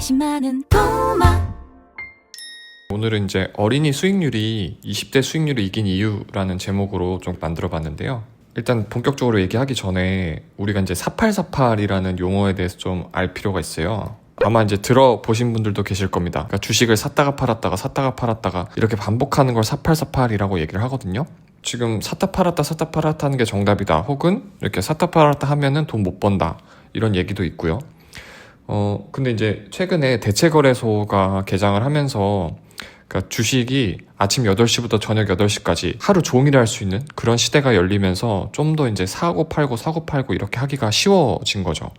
관심 많은 도마. 오늘은 이제 어린이 수익률이 20대 수익률을 이긴 이유라는 제목으로 좀 만들어 봤는데요. 일단 본격적으로 얘기하기 전에 우리가 이제 4848이라는 용어에 대해서 좀 알 필요가 있어요. 아마 이제 들어보신 분들도 계실 겁니다. 그러니까 주식을 샀다가 팔았다가 이렇게 반복하는 걸 4848이라고 얘기를 하거든요. 지금 샀다 팔았다 하는 게 정답이다, 혹은 이렇게 샀다 팔았다 하면은 돈 못 번다, 이런 얘기도 있고요. 근데 이제 최근에 대체거래소가 개장을 하면서 그러니까 주식이 아침 8시부터 저녁 8시까지 하루 종일 할 수 있는 그런 시대가 열리면서 좀 더 이제 사고 팔고 이렇게 하기가 쉬워진 거죠.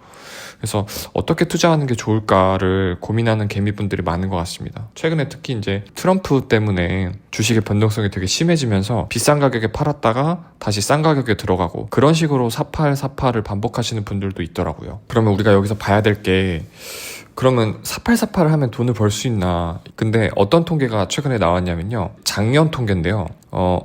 그래서 어떻게 투자하는 게 좋을까를 고민하는 개미분들이 많은 것 같습니다. 최근에 특히 이제 트럼프 때문에 주식의 변동성이 되게 심해지면서 비싼 가격에 팔았다가 다시 싼 가격에 들어가고, 그런 식으로 4848을 반복하시는 분들도 있더라고요. 그러면 우리가 여기서 봐야 될 게, 그러면 4848을 하면 돈을 벌 수 있나? 근데 어떤 통계가 최근에 나왔냐면요, 작년 통계인데요.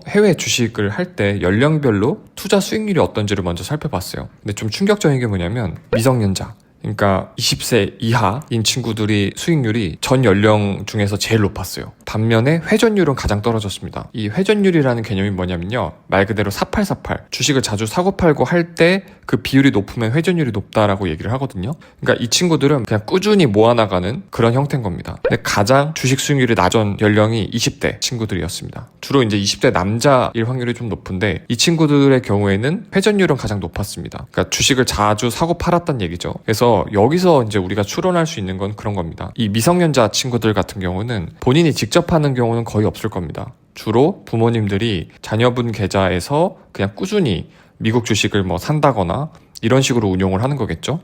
해외 주식을 할 때 연령별로 투자 수익률이 어떤지를 먼저 살펴봤어요. 근데 좀 충격적인 게 뭐냐면 미성년자, 그러니까 20세 이하인 친구들이 수익률이 전 연령 중에서 제일 높았어요. 반면에 회전율은 가장 떨어졌습니다. 이 회전율이라는 개념이 뭐냐면요, 말 그대로 4848, 주식을 자주 사고 팔고 할 때 그 비율이 높으면 회전율이 높다라고 얘기를 하거든요. 그러니까 이 친구들은 그냥 꾸준히 모아나가는 그런 형태인 겁니다. 근데 가장 주식 수익률이 낮은 연령이 20대 친구들이었습니다. 주로 이제 20대 남자일 확률이 좀 높은데, 이 친구들의 경우에는 회전율은 가장 높았습니다. 그러니까 주식을 자주 사고 팔았단 얘기죠. 그래서 여기서 이제 우리가 추론할 수 있는 건 그런 겁니다. 이 미성년자 친구들 같은 경우는 본인이 직접 하는 경우는 거의 없을 겁니다. 주로 부모님들이 자녀분 계좌에서 그냥 꾸준히 미국 주식을 뭐 산다거나 이런 식으로 운용을 하는 거겠죠.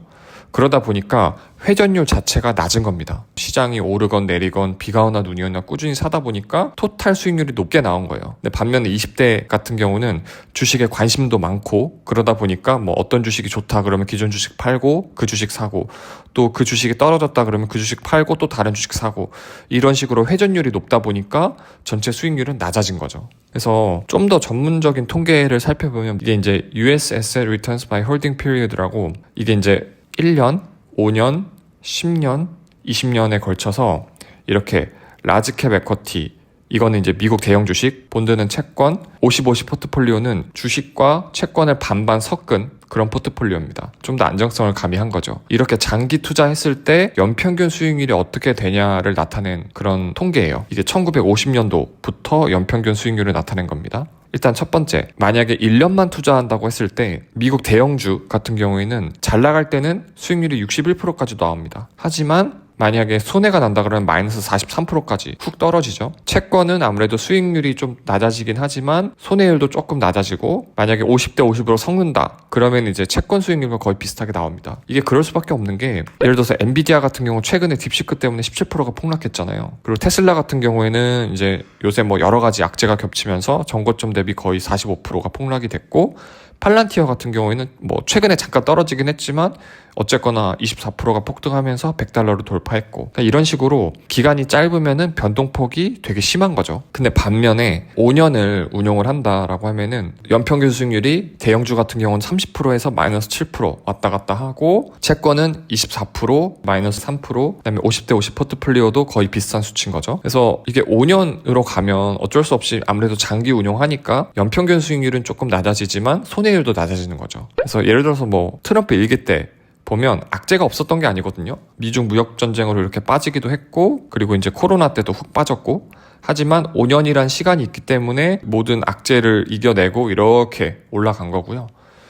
그러다 보니까 회전율 자체가 낮은 겁니다. 시장이 오르건 내리건 비가 오나 눈이 오나 꾸준히 사다 보니까 토탈 수익률이 높게 나온 거예요. 근데 반면에 20대 같은 경우는 주식에 관심도 많고, 그러다 보니까 뭐 어떤 주식이 좋다 그러면 기존 주식 팔고 그 주식 사고, 또 그 주식이 떨어졌다 그러면 그 주식 팔고 또 다른 주식 사고, 이런 식으로 회전율이 높다 보니까 전체 수익률은 낮아진 거죠. 그래서 좀 더 전문적인 통계를 살펴보면 이게 이제 US Asset Returns by Holding Period라고, 이게 이제 1년, 5년, 10년, 20년에 걸쳐서 이렇게 라지캡 에쿼티, 이거는 이제 미국 대형 주식, 본드는 채권, 50-50 포트폴리오는 주식과 채권을 반반 섞은 그런 포트폴리오입니다. 좀 더 안정성을 가미한 거죠. 이렇게 장기 투자했을 때 연평균 수익률이 어떻게 되냐를 나타낸 그런 통계예요. 이게 1950년도부터 연평균 수익률을 나타낸 겁니다. 일단 첫 번째, 만약에 1년만 투자한다고 했을 때 미국 대형주 같은 경우에는 잘 나갈 때는 수익률이 61%까지 나옵니다. 하지만 만약에 손해가 난다 그러면 마이너스 43%까지 훅 떨어지죠. 채권은 아무래도 수익률이 좀 낮아지긴 하지만 손해율도 조금 낮아지고, 만약에 50대 50으로 섞는다 그러면 이제 채권 수익률과 거의 비슷하게 나옵니다. 이게 그럴 수밖에 없는 게, 예를 들어서 엔비디아 같은 경우 최근에 딥시크 때문에 17%가 폭락했잖아요. 그리고 테슬라 같은 경우에는 이제 요새 뭐 여러 가지 악재가 겹치면서 전고점 대비 거의 45%가 폭락이 됐고, 팔란티어 같은 경우에는 뭐 최근에 잠깐 떨어지긴 했지만 어쨌거나 24%가 폭등하면서 $100로 돌파했고, 그러니까 이런 식으로 기간이 짧으면은 변동폭이 되게 심한 거죠. 근데 반면에 5년을 운용을 한다라고 하면은 연평균 수익률이 대형주 같은 경우는 30%에서 마이너스 7% 왔다 갔다 하고, 채권은 24%, 마이너스 3%, 그다음에 50대 50 포트폴리오도 거의 비슷한 수치인 거죠. 그래서 이게 5년으로 가면 어쩔 수 없이 아무래도 장기 운용하니까 연평균 수익률은 조금 낮아지지만 손해율도 낮아지는 거죠. 그래서 예를 들어서 뭐 트럼프 일기 때 보면 악재가 없었던 게 아니거든요. 미중 무역 전쟁으로 이렇게 빠지기도 했고, 그리고 이제 코로나 때도 훅 빠졌고, 하지만 5년이란 시간이 있기 때문에 모든 악재를 이겨내고 이렇게 올라간 거고요.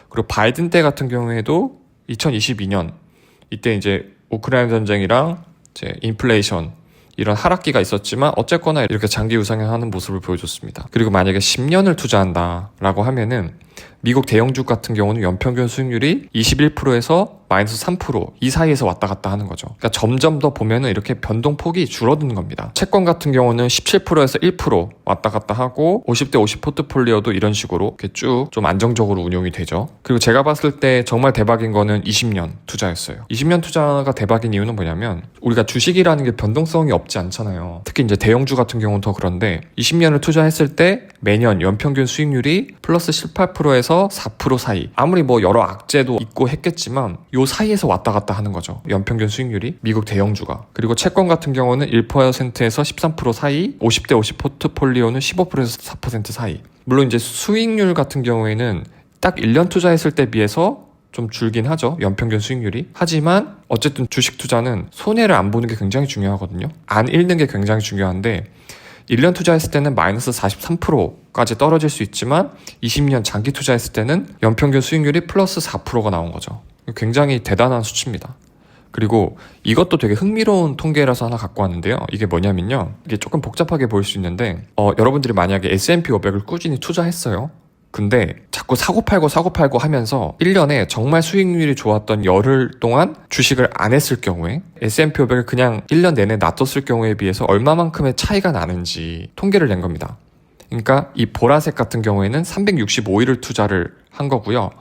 그리고 바이든 때 같은 경우에도 2022년 이때 이제 우크라이나 전쟁이랑 이제 인플레이션 이런 하락기가 있었지만 어쨌거나 이렇게 장기 우상향하는 모습을 보여줬습니다. 그리고 만약에 10년을 투자한다라고 하면은 미국 대형주 같은 경우는 연평균 수익률이 21%에서 마이너스 3% 이 사이에서 왔다 갔다 하는 거죠. 그러니까 점점 더 보면은 이렇게 변동폭이 줄어드는 겁니다. 채권 같은 경우는 17%에서 1% 왔다 갔다 하고, 50대 50 포트폴리오도 이런 식으로 이렇게 쭉 좀 안정적으로 운용이 되죠. 그리고 제가 봤을 때 정말 대박인 거는 20년 투자였어요. 20년 투자가 대박인 이유는 뭐냐면, 우리가 주식이라는 게 변동성이 없지 않잖아요. 특히 이제 대형주 같은 경우는 더 그런데, 20년을 투자했을 때 매년 연평균 수익률이 플러스 18%에서 3%에서 4% 사이. 아무리 뭐 여러 악재도 있고 했겠지만 요 사이에서 왔다 갔다 하는 거죠. 연평균 수익률이 미국 대형주가. 그리고 채권 같은 경우는 1%에서 13% 사이, 50대 50 포트폴리오는 15%에서 4% 사이. 물론 이제 수익률 같은 경우에는 딱 1년 투자했을 때 비해서 좀 줄긴 하죠. 연평균 수익률이. 하지만 어쨌든 주식 투자는 손해를 안 보는 게 굉장히 중요하거든요. 안 잃는 게 굉장히 중요한데 1년 투자했을 때는 마이너스 43%까지 떨어질 수 있지만 20년 장기 투자했을 때는 연평균 수익률이 플러스 4%가 나온 거죠. 굉장히 대단한 수치입니다. 그리고 이것도 되게 흥미로운 통계라서 하나 갖고 왔는데요. 이게 뭐냐면요. 이게 조금 복잡하게 보일 수 있는데 여러분들이 만약에 S&P 500을 꾸준히 투자했어요. 근데 자꾸 사고 팔고 하면서 1년에 정말 수익률이 좋았던 열흘 동안 주식을 안 했을 경우에 S&P 500을 그냥 1년 내내 놔뒀을 경우에 비해서 얼마만큼의 차이가 나는지 통계를 낸 겁니다. 그러니까 이 보라색 같은 경우에는 365일을 투자를 한 거고요.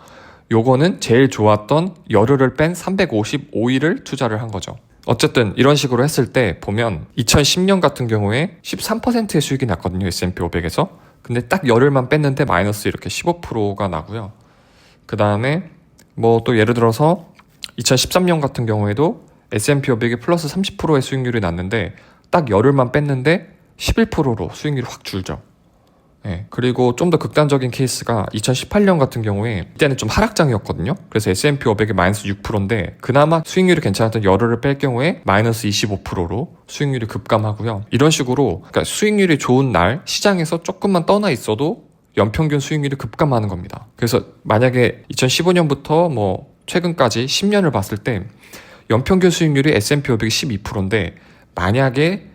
요거는 제일 좋았던 열흘을 뺀 355일을 투자를 한 거죠. 어쨌든 이런 식으로 했을 때 보면 2010년 같은 경우에 13%의 수익이 났거든요. S&P 500에서. 근데 딱 열흘만 뺐는데 마이너스 이렇게 15%가 나고요. 그 다음에 뭐 또 예를 들어서 2013년 같은 경우에도 S&P 500이 플러스 30%의 수익률이 났는데 딱 열흘만 뺐는데 11%로 수익률이 확 줄죠. 네, 그리고 좀 더 극단적인 케이스가 2018년 같은 경우에 이때는 좀 하락장이었거든요. 그래서 S&P 500이 마이너스 6%인데 그나마 수익률이 괜찮았던 열흘을 뺄 경우에 마이너스 25%로 수익률이 급감하고요. 이런 식으로 그러니까 수익률이 좋은 날 시장에서 조금만 떠나 있어도 연평균 수익률이 급감하는 겁니다. 그래서 만약에 2015년부터 뭐 최근까지 10년을 봤을 때 연평균 수익률이 S&P 500이 12%인데 만약에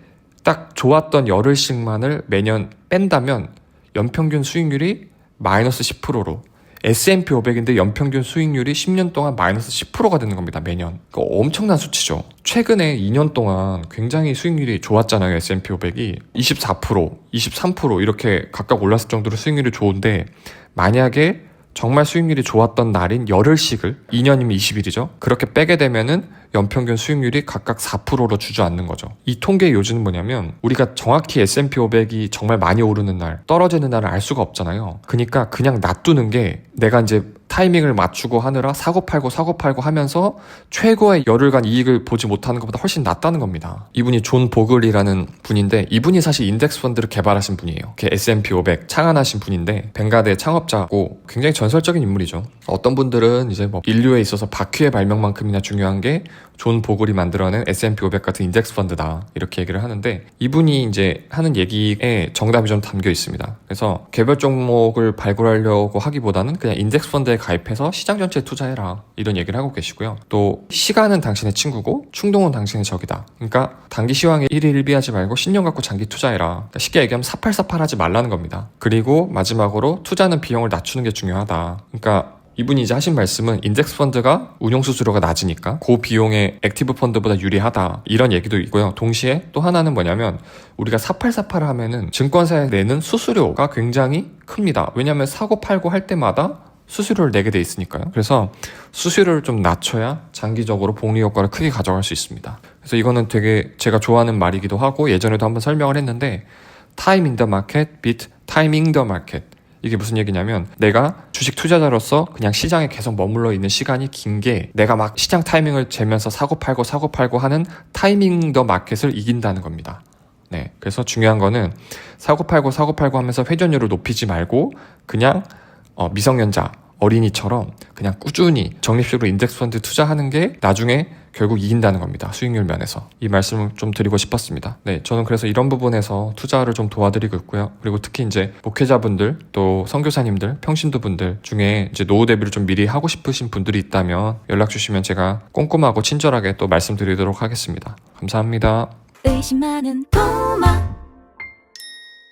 딱 좋았던 열흘씩만을 매년 뺀다면 연평균 수익률이 마이너스 10%로 S&P 500인데 연평균 수익률이 10년 동안 마이너스 10%가 되는 겁니다. 매년. 그러니까 엄청난 수치죠. 최근에 2년 동안 굉장히 수익률이 좋았잖아요. S&P 500이 24%, 23% 이렇게 각각 올랐을 정도로 수익률이 좋은데 만약에 정말 수익률이 좋았던 날인 열흘씩을 2년이면 20일이죠. 그렇게 빼게 되면은 연평균 수익률이 각각 4%로 주저앉는 거죠. 이 통계의 요지는 뭐냐면 우리가 정확히 S&P 500이 정말 많이 오르는 날, 떨어지는 날을 알 수가 없잖아요. 그러니까 그냥 놔두는 게 내가 이제 타이밍을 맞추고 하느라 사고 팔고 하면서 최고의 열흘간 이익을 보지 못하는 것보다 훨씬 낫다는 겁니다. 이분이 존 보글이라는 분인데 이분이 사실 인덱스 펀드를 개발하신 분이에요. S&P 500 창안하신 분인데 벵가드의 창업자고 굉장히 전설적인 인물이죠. 어떤 분들은 이제 뭐 인류에 있어서 바퀴의 발명만큼이나 중요한 게 존 보글이 만들어낸 S&P 500 같은 인덱스 펀드다 이렇게 얘기를 하는데 이분이 이제 하는 얘기에 정답이 좀 담겨 있습니다. 그래서 개별 종목을 발굴하려고 하기보다는 그냥 인덱스 펀드에 가입해서 시장 전체에 투자해라 이런 얘기를 하고 계시고요. 또 시간은 당신의 친구고 충동은 당신의 적이다. 그러니까 단기 시황에 일희일비하지 말고 신념 갖고 장기 투자해라. 그러니까 쉽게 얘기하면 사팔사팔 하지 말라는 겁니다. 그리고 마지막으로 투자는 비용을 낮추는 게 중요하다. 그러니까 이분이 이제 하신 말씀은 인덱스 펀드가 운용 수수료가 낮으니까 그 비용의 액티브 펀드보다 유리하다 이런 얘기도 있고요. 동시에 또 하나는 뭐냐면 우리가 사팔사팔 하면은 증권사에 내는 수수료가 굉장히 큽니다. 왜냐하면 사고 팔고 할 때마다 수수료를 내게 돼 있으니까요. 그래서 수수료를 좀 낮춰야 장기적으로 복리 효과를 크게 가져갈 수 있습니다. 그래서 이거는 되게 제가 좋아하는 말이기도 하고 예전에도 한번 설명을 했는데 Time in the market beat timing the market. 이게 무슨 얘기냐면 내가 주식 투자자로서 그냥 시장에 계속 머물러 있는 시간이 긴 게 내가 막 시장 타이밍을 재면서 사고 팔고 하는 타이밍 더 마켓을 이긴다는 겁니다. 네, 그래서 중요한 거는 사고 팔고 하면서 회전율을 높이지 말고 그냥 미성년자 어린이처럼 그냥 꾸준히 적립식으로 인덱스 펀드 투자하는 게 나중에 결국 이긴다는 겁니다. 수익률 면에서. 이 말씀을 좀 드리고 싶었습니다. 네, 저는 그래서 이런 부분에서 투자를 좀 도와드리고 있고요. 그리고 특히 이제 목회자분들, 또 선교사님들, 평신도분들 중에 이제 노후 대비를 좀 미리 하고 싶으신 분들이 있다면 연락 주시면 제가 꼼꼼하고 친절하게 또 말씀드리도록 하겠습니다. 감사합니다. 의심 많은 토마